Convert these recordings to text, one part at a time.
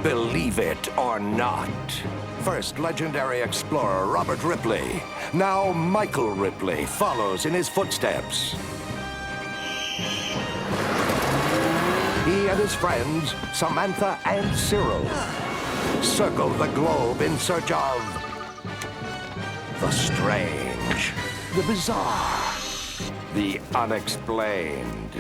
Believe it or not. First legendary explorer Robert Ripley, now Michael Ripley, follows in his footsteps. He and his friends, Samantha and Cyril, circle the globe in search of the strange, the bizarre, the unexplained.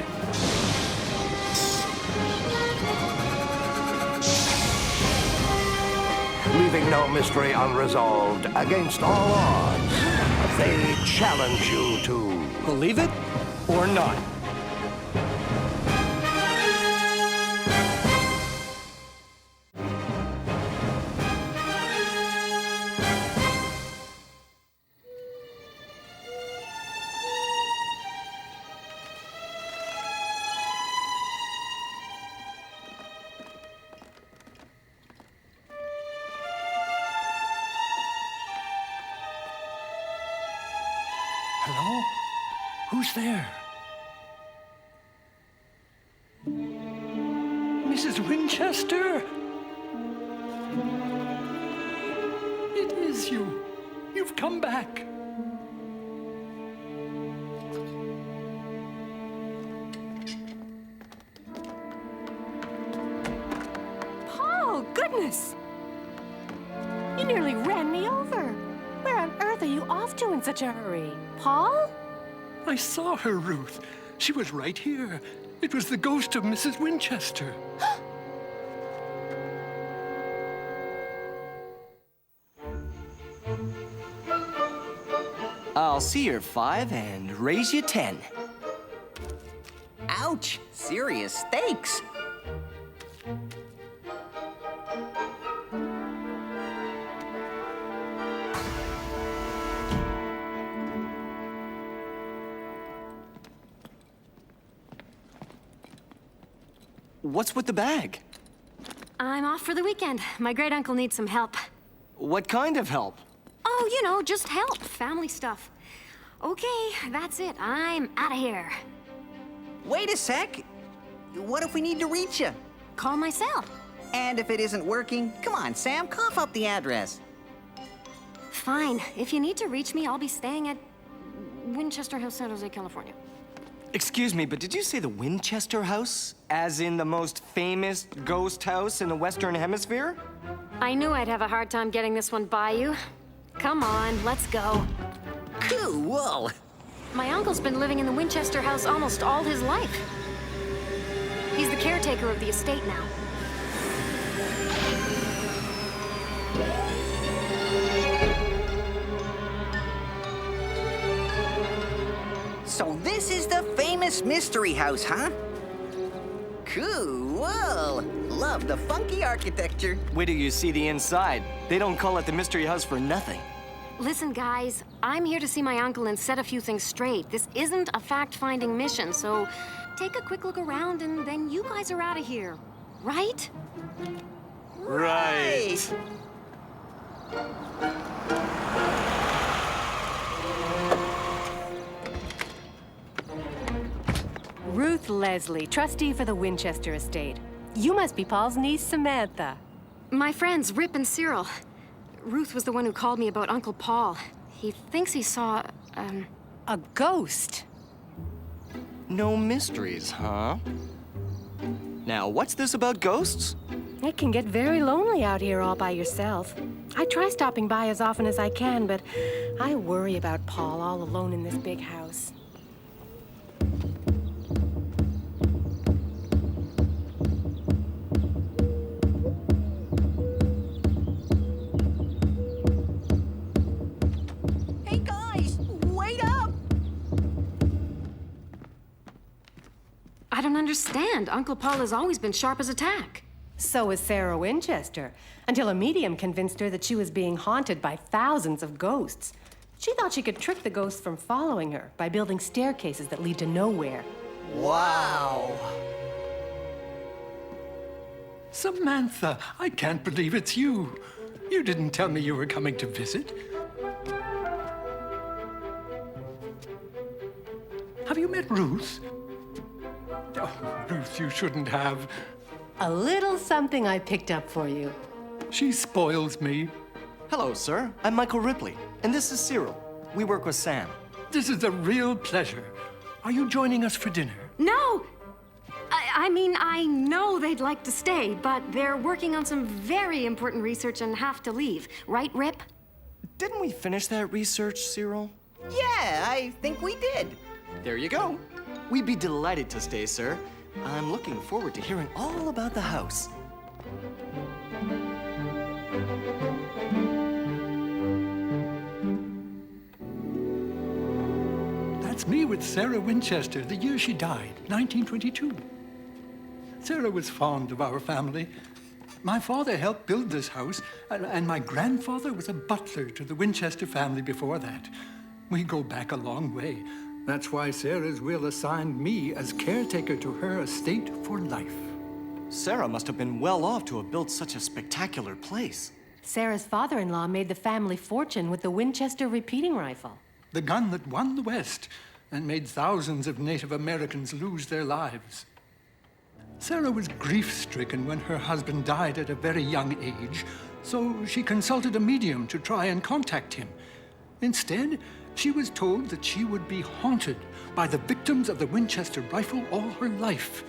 Leaving no mystery unresolved, against all odds, they challenge you to believe it or not. Hello? Who's there? Mrs. Winchester? It is you. You've come back. Paul, goodness! You nearly ran me over. Where on earth are you off to in such a hurry? Paul? I saw her, Ruth. She was right here. It was the ghost of Mrs. Winchester. I'll see your 5 and raise you 10. Ouch! Serious stakes. What's with the bag? I'm off for the weekend. My great-uncle needs some help. What kind of help? Oh, you know, just help. Family stuff. Okay, that's it. I'm out of here. Wait a sec. What if we need to reach you? Call my cell. And if it isn't working, come on, Sam, cough up the address. Fine. If you need to reach me, I'll be staying at Winchester House, San Jose, California. Excuse me, but did you say the Winchester House? As in the most famous ghost house in the Western Hemisphere? I knew I'd have a hard time getting this one by you. Come on, let's go. Cool. My uncle's been living in the Winchester house almost all his life. He's the caretaker of the estate now. So this is the famous mystery house, huh? Cool. Love the funky architecture. Wait till you see the inside. They don't call it the Mystery House for nothing. Listen, guys, I'm here to see my uncle and set a few things straight. This isn't a fact-finding mission, so take a quick look around and then you guys are out of here. Right? Right. Ruth Leslie, trustee for the Winchester estate. You must be Paul's niece, Samantha. My friends, Rip and Cyril. Ruth was the one who called me about Uncle Paul. He thinks he saw, A ghost. No mysteries, huh? Now, what's this about ghosts? It can get very lonely out here all by yourself. I try stopping by as often as I can, but I worry about Paul all alone in this big house. Hey, guys, wait up! I don't understand. Uncle Paul has always been sharp as a tack. So was Sarah Winchester, until a medium convinced her that she was being haunted by thousands of ghosts. She thought she could trick the ghosts from following her by building staircases that lead to nowhere. Wow. Samantha, I can't believe it's you. You didn't tell me you were coming to visit. Have you met Ruth? Oh, Ruth, you shouldn't have. A little something I picked up for you. She spoils me. Hello, sir. I'm Michael Ripley, and this is Cyril. We work with Sam. This is a real pleasure. Are you joining us for dinner? No! I mean, I know they'd like to stay, but they're working on some very important research and have to leave. Right, Rip? Didn't we finish that research, Cyril? Yeah, I think we did. There you go. We'd be delighted to stay, sir. I'm looking forward to hearing all about the house. That's me with Sarah Winchester, the year she died, 1922. Sarah was fond of our family. My father helped build this house, and my grandfather was a butler to the Winchester family before that. We go back a long way. That's why Sarah's will assigned me as caretaker to her estate for life. Sarah must have been well off to have built such a spectacular place. Sarah's father-in-law made the family fortune with the Winchester repeating rifle. The gun that won the West and made thousands of Native Americans lose their lives. Sarah was grief-stricken when her husband died at a very young age, so she consulted a medium to try and contact him. Instead, she was told that she would be haunted by the victims of the Winchester rifle all her life.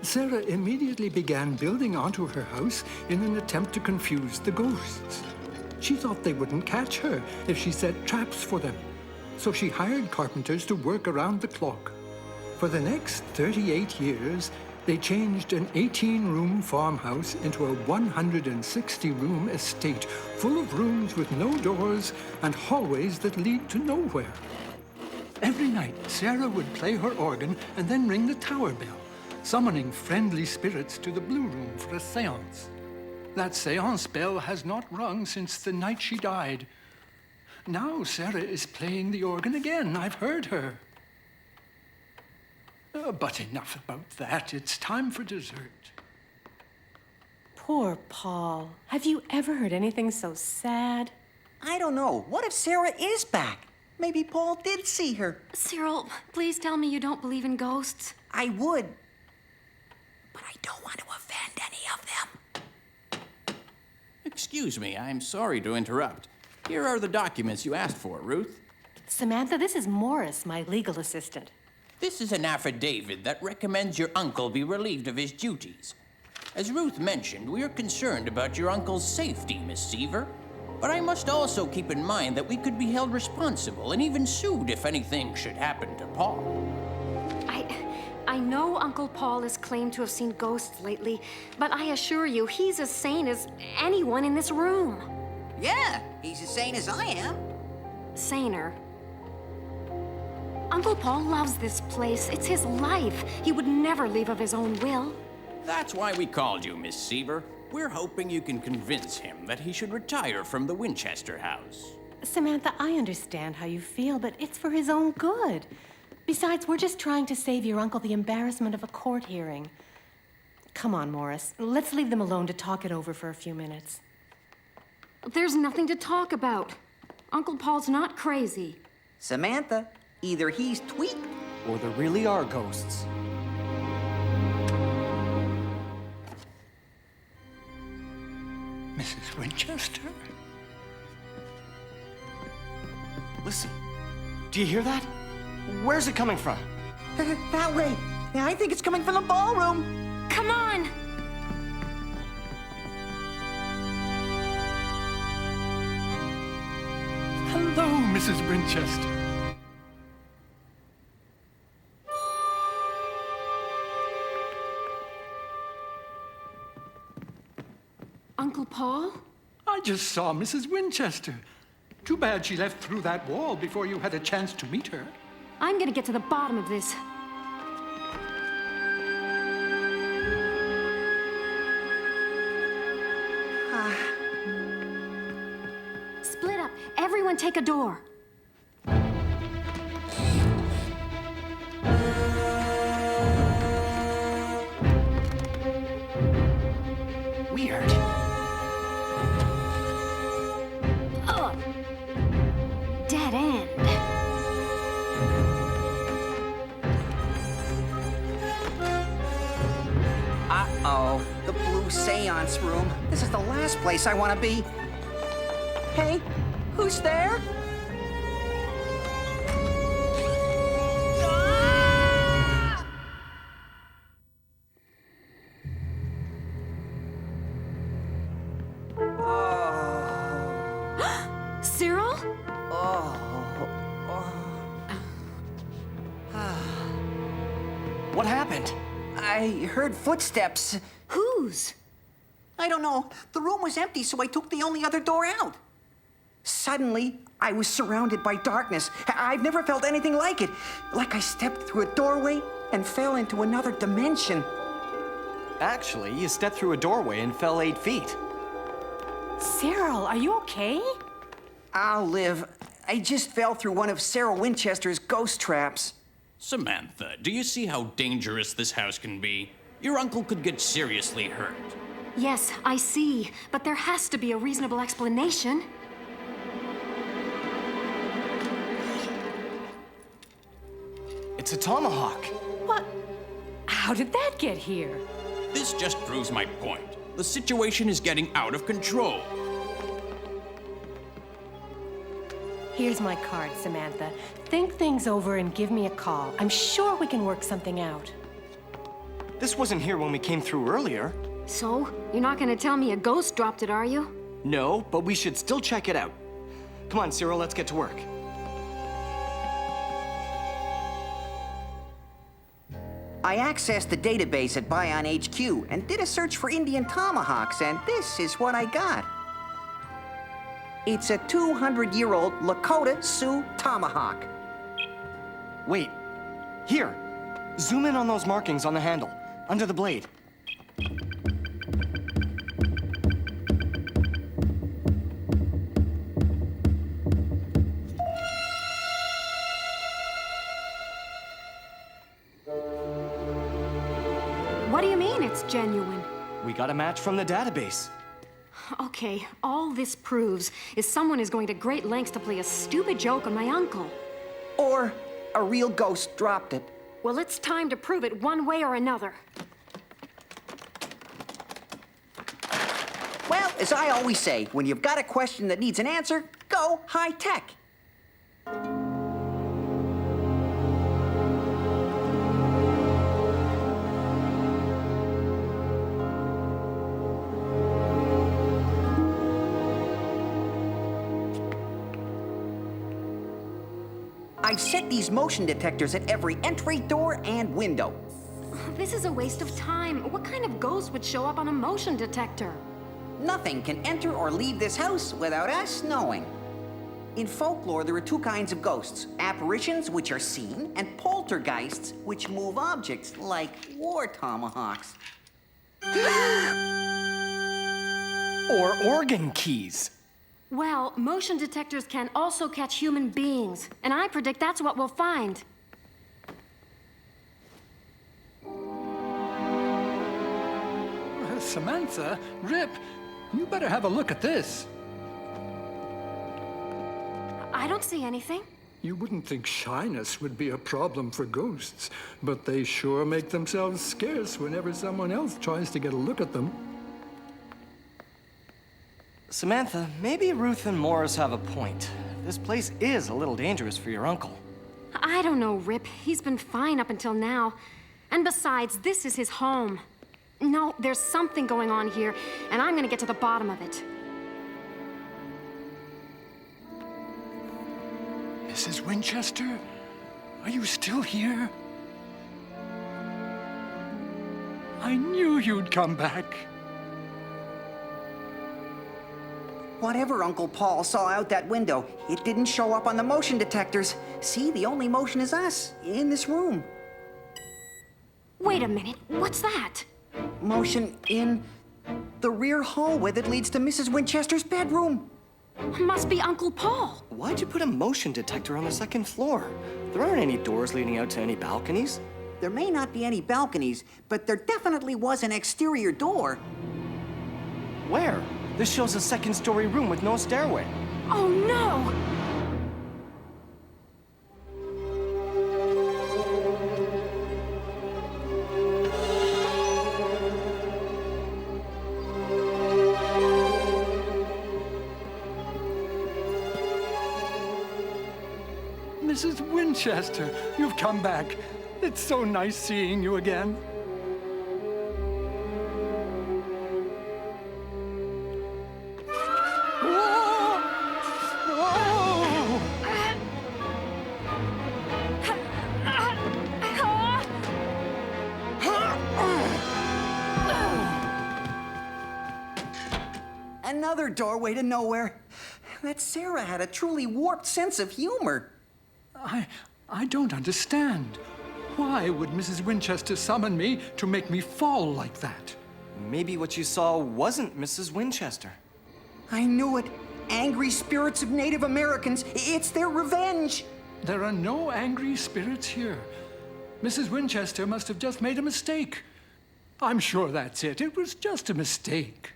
Sarah immediately began building onto her house in an attempt to confuse the ghosts. She thought they wouldn't catch her if she set traps for them, so she hired carpenters to work around the clock. For the next 38 years, they changed an 18-room farmhouse into a 160-room estate full of rooms with no doors and hallways that lead to nowhere. Every night, Sarah would play her organ and then ring the tower bell, summoning friendly spirits to the blue room for a seance. That seance bell has not rung since the night she died. Now Sarah is playing the organ again. I've heard her. But enough about that. It's time for dessert. Poor Paul. Have you ever heard anything so sad? I don't know. What if Sarah is back? Maybe Paul did see her. Cyril, please tell me you don't believe in ghosts. I would. But I don't want to offend any of them. Excuse me, I'm sorry to interrupt. Here are the documents you asked for, Ruth. Samantha, this is Morris, my legal assistant. This is an affidavit that recommends your uncle be relieved of his duties. As Ruth mentioned, we are concerned about your uncle's safety, Miss Seaver. But I must also keep in mind that we could be held responsible and even sued if anything should happen to Paul. I know Uncle Paul has claimed to have seen ghosts lately, but I assure you, he's as sane as anyone in this room. Yeah, he's as sane as I am. Saner. Uncle Paul loves this place. It's his life. He would never leave of his own will. That's why we called you, Miss Seaver. We're hoping you can convince him that he should retire from the Winchester house. Samantha, I understand how you feel, but it's for his own good. Besides, we're just trying to save your uncle the embarrassment of a court hearing. Come on, Morris. Let's leave them alone to talk it over for a few minutes. There's nothing to talk about. Uncle Paul's not crazy. Samantha, either he's tweaked. Or there really are ghosts. Mrs. Winchester? Listen, do you hear that? Where's it coming from? That way. Yeah, I think it's coming from the ballroom. Come on! Hello, Mrs. Winchester. Uncle Paul? I just saw Mrs. Winchester. Too bad she left through that wall before you had a chance to meet her. I'm gonna get to the bottom of this. Split up. Everyone take a door. Weird. Dead end. Uh-oh. The seance room. This is the last place I want to be. Hey, who's there? Ah! Cyril? What happened? I heard footsteps. Whose? I don't know. The room was empty, so I took the only other door out. Suddenly, I was surrounded by darkness. I've never felt anything like it. Like I stepped through a doorway and fell into another dimension. Actually, you stepped through a doorway and fell 8 feet. Cyril, are you okay? I'll live. I just fell through one of Sarah Winchester's ghost traps. Samantha, do you see how dangerous this house can be? Your uncle could get seriously hurt. Yes, I see. But there has to be a reasonable explanation. It's a tomahawk. What? How did that get here? This just proves my point. The situation is getting out of control. Here's my card, Samantha. Think things over and give me a call. I'm sure we can work something out. This wasn't here when we came through earlier. So, you're not gonna tell me a ghost dropped it, are you? No, but we should still check it out. Come on, Cyril, let's get to work. I accessed the database at Bion HQ and did a search for Indian tomahawks, and this is what I got. It's a 200-year-old Lakota Sioux tomahawk. Wait. Here. Zoom in on those markings on the handle, under the blade. What do you mean it's genuine? We got a match from the database. Okay, all this proves is someone is going to great lengths to play a stupid joke on my uncle. Or a real ghost dropped it. Well, it's time to prove it one way or another. Well, as I always say, when you've got a question that needs an answer, go high tech. I've set these motion detectors at every entry, door, and window. This is a waste of time. What kind of ghost would show up on a motion detector? Nothing can enter or leave this house without us knowing. In folklore, there are two kinds of ghosts: apparitions, which are seen, and poltergeists, which move objects, like war tomahawks. Or organ keys. Well, motion detectors can also catch human beings, and I predict that's what we'll find. Samantha, Rip, you better have a look at this. I don't see anything. You wouldn't think shyness would be a problem for ghosts, but they sure make themselves scarce whenever someone else tries to get a look at them. Samantha, maybe Ruth and Morris have a point. This place is a little dangerous for your uncle. I don't know, Rip. He's been fine up until now. And besides, this is his home. No, there's something going on here, and I'm gonna get to the bottom of it. Mrs. Winchester, are you still here? I knew you'd come back. Whatever Uncle Paul saw out that window, it didn't show up on the motion detectors. See, the only motion is us, in this room. Wait a minute, what's that? Motion in the rear hallway that leads to Mrs. Winchester's bedroom. Must be Uncle Paul. Why'd you put a motion detector on the second floor? There aren't any doors leading out to any balconies. There may not be any balconies, but there definitely was an exterior door. Where? This shows a second-story room with no stairway. Oh, no! Mrs. Winchester, you've come back. It's so nice seeing you again. Another doorway to nowhere. That Sarah had a truly warped sense of humor. I don't understand. Why would Mrs. Winchester summon me to make me fall like that? Maybe what you saw wasn't Mrs. Winchester. I knew it. Angry spirits of Native Americans. It's their revenge. There are no angry spirits here. Mrs. Winchester must have just made a mistake. I'm sure that's it. It was just a mistake.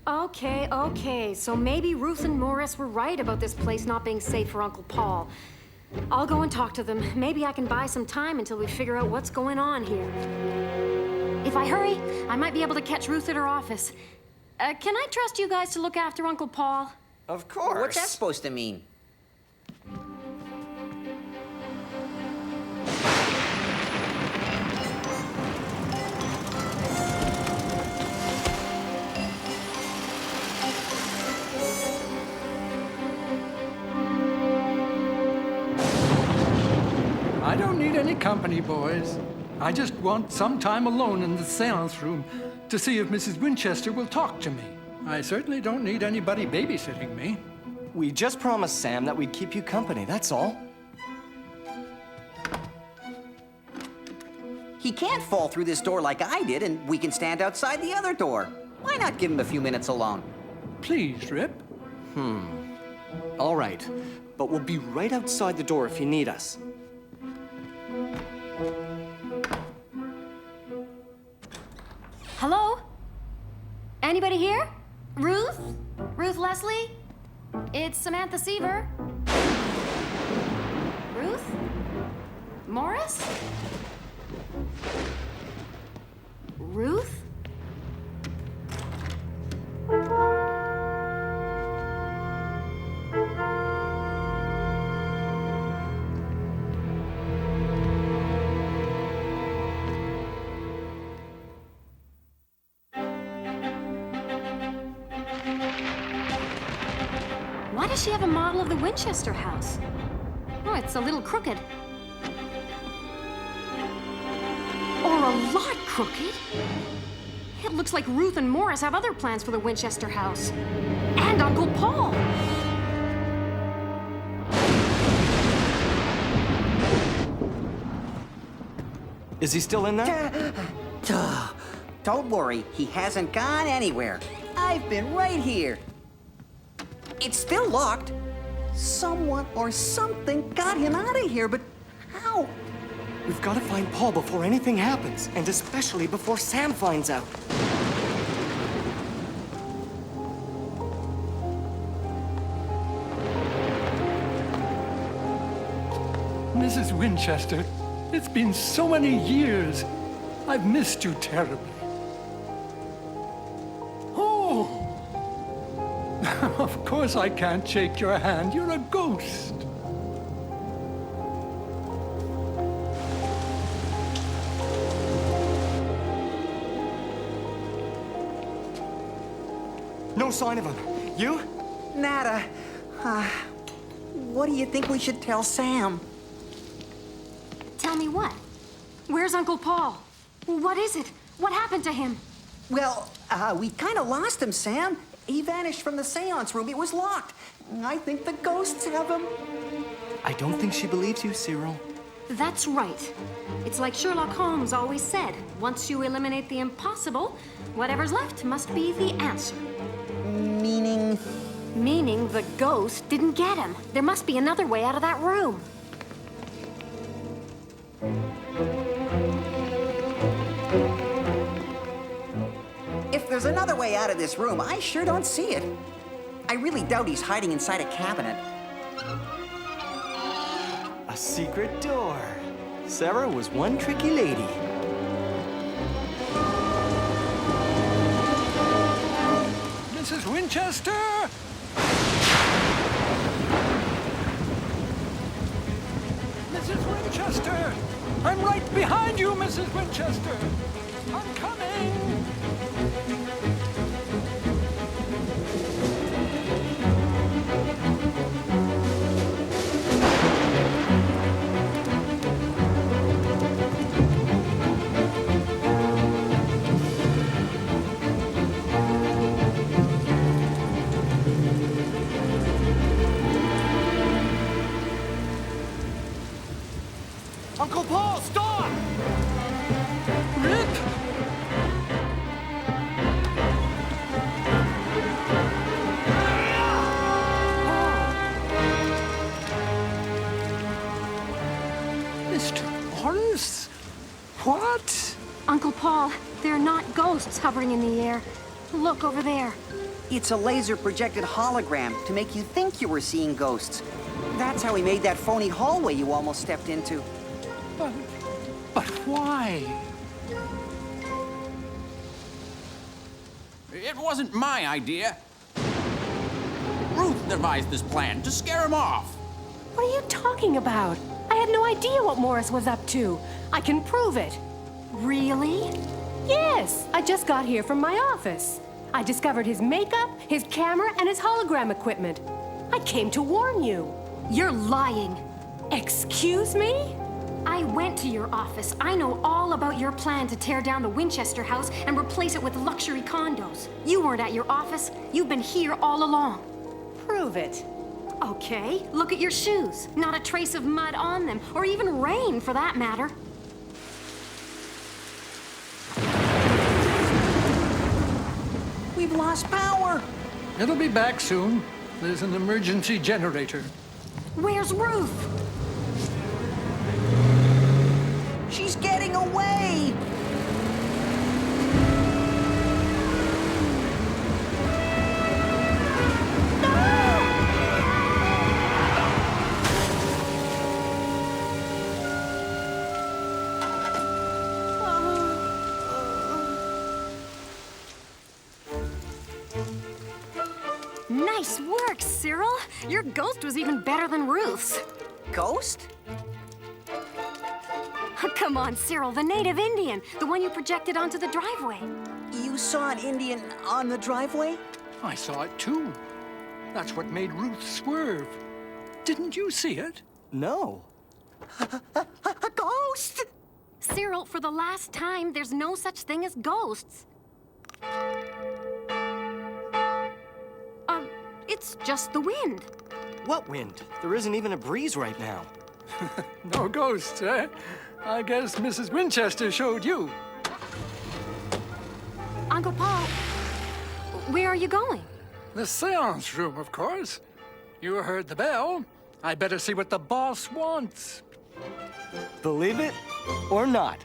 Okay. So maybe Ruth and Morris were right about this place not being safe for Uncle Paul. I'll go and talk to them. Maybe I can buy some time until we figure out what's going on here. If I hurry, I might be able to catch Ruth at her office. Can I trust you guys to look after Uncle Paul? Of course. What's that supposed to mean? I don't need any company, boys. I just want some time alone in the seance room to see if Mrs. Winchester will talk to me. I certainly don't need anybody babysitting me. We just promised Sam that we'd keep you company, that's all. He can't fall through this door like I did, and we can stand outside the other door. Why not give him a few minutes alone? Please, Rip. All right, but we'll be right outside the door if you need us. Hello? Anybody here? Ruth? Ruth Leslie? It's Samantha Seaver. Ruth? Morris? Ruth? Why does she have a model of the Winchester house? Oh, it's a little crooked. Or a lot crooked. It looks like Ruth and Morris have other plans for the Winchester house. And Uncle Paul. Is he still in there? Don't worry, he hasn't gone anywhere. I've been right here. It's still locked. Someone or something got him out of here, but how? We've got to find Paul before anything happens, and especially before Sam finds out. Mrs. Winchester, it's been so many years. I've missed you terribly. Oh! Of course I can't shake your hand. You're a ghost. No sign of him. You? Nada. What do you think we should tell Sam? Tell me what? Where's Uncle Paul? What is it? What happened to him? Well, we kind of lost him, Sam. He vanished from the seance room. It was locked. I think the ghosts have him. I don't think she believes you, Cyril. That's right. It's like Sherlock Holmes always said, once you eliminate the impossible, whatever's left must be the answer. Meaning? Meaning the ghost didn't get him. There must be another way out of that room. If there's another way out of this room, I sure don't see it. I really doubt he's hiding inside a cabinet. A secret door. Sarah was one tricky lady. Mrs. Winchester! Behind you, Mrs. Winchester! I'm coming! Uncle Paul, stop! Rip! Mr. Morris? What? Uncle Paul, there are not ghosts hovering in the air. Look over there. It's a laser-projected hologram to make you think you were seeing ghosts. That's how he made that phony hallway you almost stepped into. But why? It wasn't my idea. Ruth devised this plan to scare him off. What are you talking about? I had no idea what Morris was up to. I can prove it. Really? Yes, I just got here from my office. I discovered his makeup, his camera, and his hologram equipment. I came to warn you. You're lying. Excuse me? I went to your office. I know all about your plan to tear down the Winchester house and replace it with luxury condos. You weren't at your office. You've been here all along. Prove it. Okay, look at your shoes. Not a trace of mud on them, or even rain for that matter. We've lost power. It'll be back soon. There's an emergency generator. Where's Ruth? She's getting away. Nice work, Cyril. Your ghost was even better than Ruth's. Ghost? Come on, Cyril, the native Indian, the one you projected onto the driveway. You saw an Indian on the driveway? I saw it too. That's what made Ruth swerve. Didn't you see it? No. A ghost? Cyril, for the last time, there's no such thing as ghosts. It's just the wind. What wind? There isn't even a breeze right now. No ghosts, eh? I guess Mrs. Winchester showed you. Uncle Paul, where are you going? The seance room, of course. You heard the bell. I better see what the boss wants. Believe it or not,